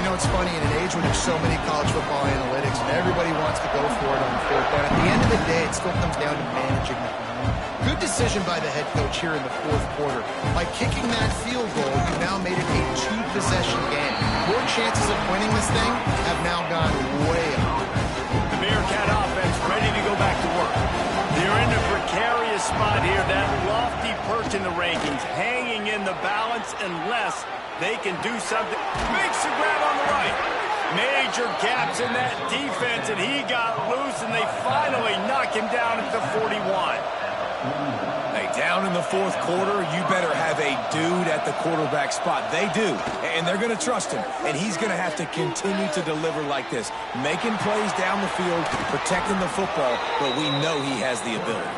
You know, it's funny, in an age when there's so many college football analytics and everybody wants to go for it on fourth down, at the end of the day, it still comes down to managing the clock. Good decision by the head coach here in the fourth quarter. By kicking that field goal, you've now made it a two-possession game. Your chances of winning this thing have now gone way up. The Bearcat offense ready to go back to work. They're in a precarious spot here. That lofty perch in the rankings, hanging in the balance unless they can do something. Makes the grab on the right. Major gaps in that defense, and he got loose, and they finally knock him down at the 41. Hey, down in the fourth quarter, you better have a dude at the quarterback spot. They do, and they're going to trust him, and he's going to have to continue to deliver like this, making plays down the field, protecting the football, but we know he has the ability.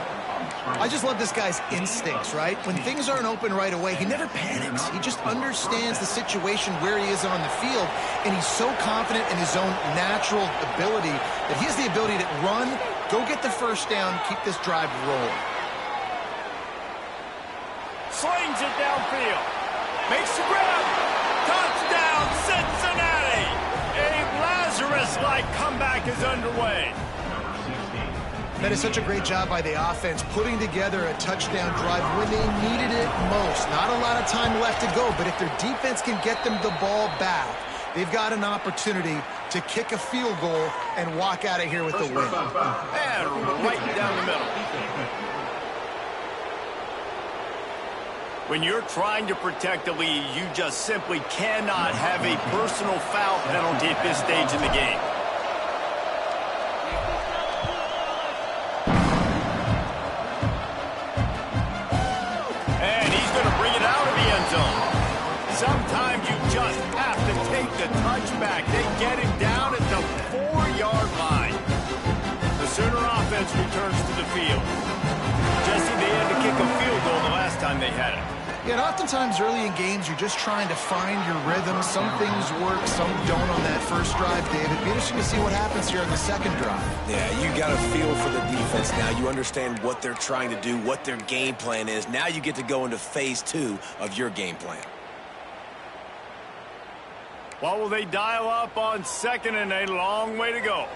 I just love this guy's instincts, right? When things aren't open right away, he never panics. He just understands the situation where he is on the field, and he's so confident in his own natural ability that he has the ability to run, go get the first down, keep this drive rolling. Slings it downfield. Makes the grab. Touchdown, Cincinnati. A Lazarus-like comeback is underway. That is such a great job by the offense, putting together a touchdown drive when they needed it most. Not a lot of time left to go, but if their defense can get them the ball back, they've got an opportunity to kick a field goal and walk out of here with the win. And right down the middle. When you're trying to protect the lead, you just simply cannot have a personal foul penalty at this stage in the game. And he's going to bring it out of the end zone. Sometimes you just have to take the touchback. They get him down at the 4-yard line. The Sooner offense returns to the field. Jesse, they had to kick a field goal the last time they had it. Yeah, and oftentimes early in games, you're just trying to find your rhythm. Some things work, some don't on that first drive, David. Be interesting to see what happens here on the second drive. Yeah, you got a feel for the defense now. You understand what they're trying to do, what their game plan is. Now you get to go into phase 2 of your game plan. What will they dial up on second and a long way to go?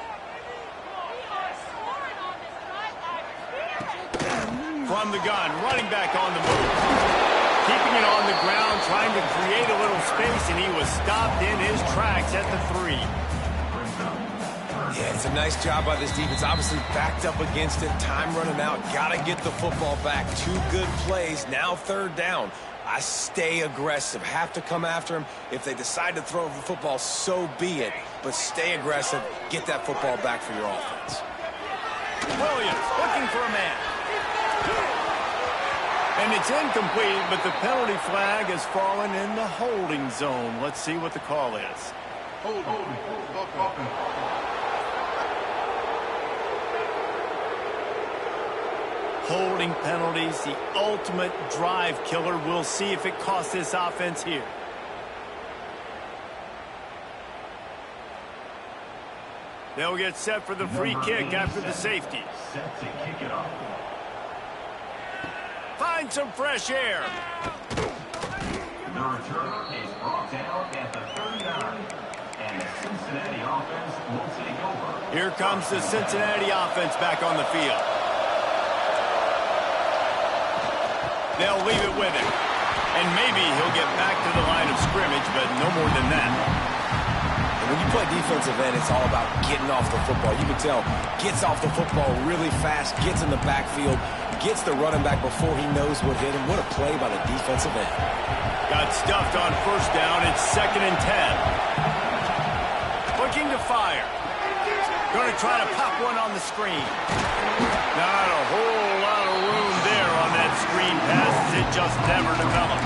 From the gun, running back on the move. Keeping it on the ground, trying to create a little space, and he was stopped in his tracks at the 3. Yeah, it's a nice job by this defense. Obviously backed up against it, time running out. Got to get the football back. 2 good plays, now third down. I stay aggressive, have to come after him. If they decide to throw the football, so be it. But stay aggressive, get that football back for your offense. Williams looking for a man. And it's incomplete, but the penalty flag has fallen in the holding zone. Let's see what the call is. Holding penalties, the ultimate drive killer. We'll see if it costs this offense here. They'll get set for the free kick after the safety. Set to kick it off. Find some fresh air. The return is brought down at the 39. And the Cincinnati offense will take over. Here comes the Cincinnati offense back on the field. They'll leave it with him. And maybe he'll get back to the line of scrimmage, but no more than that. And when you play defensive end, it's all about getting off the football. You can tell, gets off the football really fast, gets in the backfield, gets the running back before he knows what hit him. What a play by the defensive end. Got stuffed on first down. It's 2nd and 10. Looking to fire. Going to try to pop one on the screen. Not a whole lot of room there on that screen pass. It just never developed.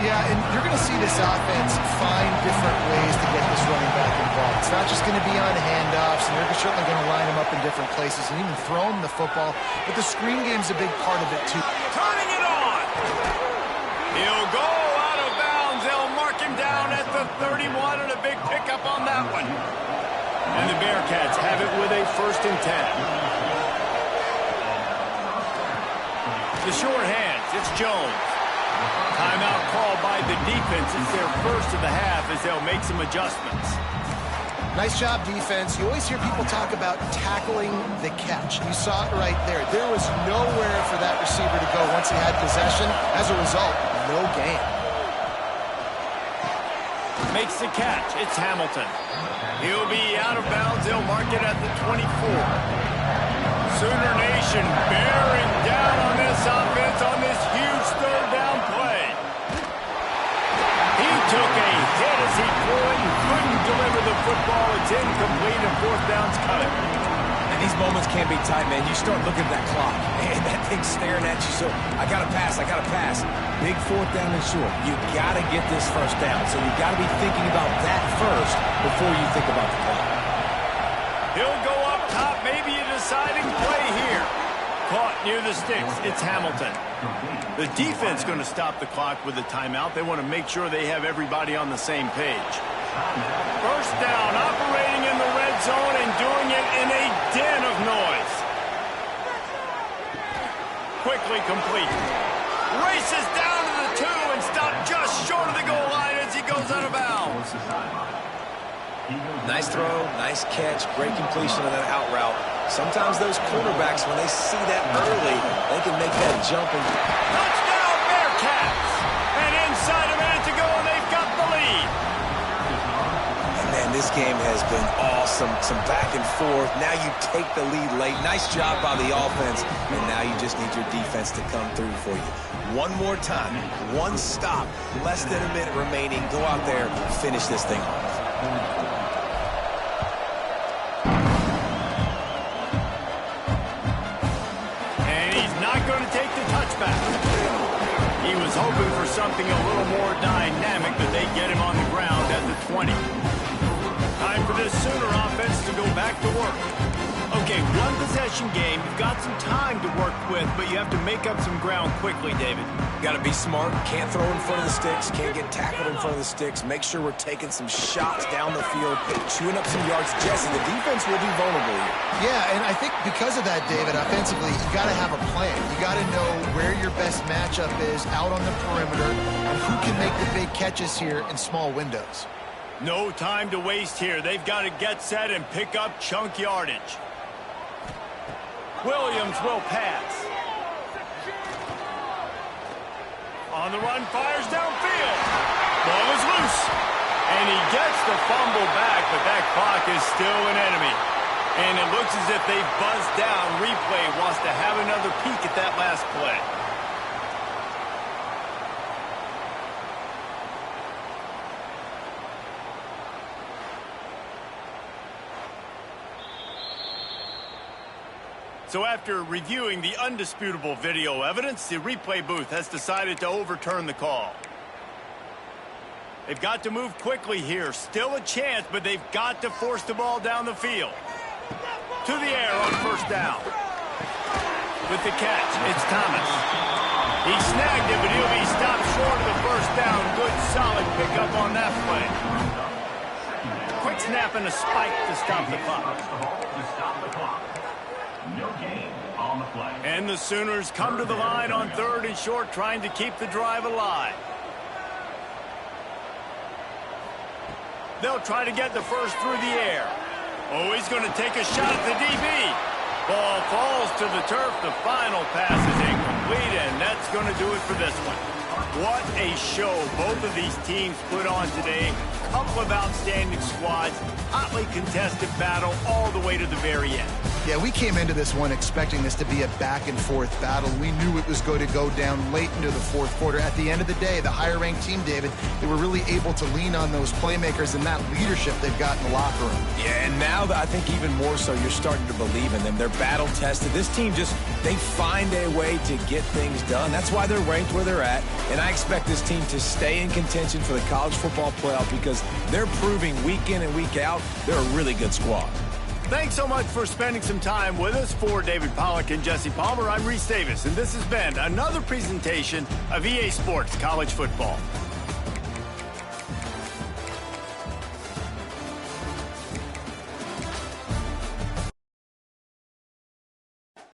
Yeah, and you're going to see this offense find different ways to get this running back involved. It's not just going to be on handoffs, and they're certainly going to line him up in different places and even throw him the football. But the screen game's a big part of it, too. Turning it on. He'll go out of bounds. They'll mark him down at the 31, and a big pickup on that one. And the Bearcats have it with a 1st and 10. The short hands. It's Jones. Timeout called by the defense. It's their first of the half as they'll make some adjustments. Nice job, defense. You always hear people talk about tackling the catch. You saw it right there. There was nowhere for that receiver to go once he had possession. As a result, no gain. Makes the catch. It's Hamilton. He'll be out of bounds. They'll mark it at the 24. Sooner Nation bearing down on this offense on this huge third down play. He took a hit as he threw it and couldn't deliver the football. It's incomplete and fourth down's cut. And these moments can't be tight, man. You start looking at that clock, and that thing's staring at you. So I got to pass. Big fourth down and short. You got to get this first down. So you got to be thinking about that first before you think about the clock. He'll go up top, maybe a deciding play here. Caught near the sticks. It's Hamilton. The defense going to stop the clock with a timeout. They want to make sure they have everybody on the same page. First down, operating in the red zone and doing it in a den of noise. Quickly complete. Races down to the 2 and stopped just short of the goal line as he goes out of bounds. Nice throw, nice catch, great completion of that out route. Sometimes those cornerbacks, when they see that early, they can make that jump. Touchdown, Bearcats! And inside a minute to go, and they've got the lead. And man, this game has been awesome. Some back and forth. Now you take the lead late. Nice job by the offense. And now you just need your defense to come through for you. One more time, one stop, less than a minute remaining. Go out there, finish this thing off. He was hoping for something a little more dynamic, but they get him on the ground at the 20. Time for this Sooner offense to go back to work. Okay, one possession game. You've got some time to work with, but you have to make up some ground quickly, David. Got to be smart. Can't throw in front of the sticks. Can't get tackled in front of the sticks. Make sure we're taking some shots down the field, chewing up some yards. Jesse, the defense will be vulnerable here. Yeah, and I think because of that, David, offensively, you got to have a plan. You got to know where your best matchup is out on the perimeter and who can make the big catches here in small windows. No time to waste here. They've got to get set and pick up chunk yardage. Williams will pass. On the run, fires downfield. Ball is loose. And he gets the fumble back, but that clock is still an enemy. And it looks as if they've buzzed down. Replay wants to have another peek at that last play. So after reviewing the undisputable video evidence, the replay booth has decided to overturn the call. They've got to move quickly here. Still a chance, but they've got to force the ball down the field. To the air on first down. With the catch, it's Thomas. He snagged it, but he'll be stopped short of the first down. Good, solid pickup on that play. Quick snap and a spike to stop the clock. No gain on the play. And the Sooners come to the line on third and short, trying to keep the drive alive. They'll try to get the first through the air. Oh, he's going to take a shot at the DB. Ball falls to the turf. The final pass is incomplete, and that's going to do it for this one. What a show both of these teams put on today. Couple of outstanding squads, hotly contested battle all the way to the very end. Yeah, we came into this one expecting this to be a back-and-forth battle. We knew it was going to go down late into the fourth quarter. At the end of the day, the higher-ranked team, David, they were really able to lean on those playmakers and that leadership they've got in the locker room. Yeah, and now I think even more so, you're starting to believe in them. They're battle-tested. This team they find a way to get things done. That's why they're ranked where they're at. And I expect this team to stay in contention for the college football playoff because they're proving week in and week out they're a really good squad. Thanks so much for spending some time with us. For David Pollack and Jesse Palmer, I'm Reese Davis, and this has been another presentation of EA Sports College Football.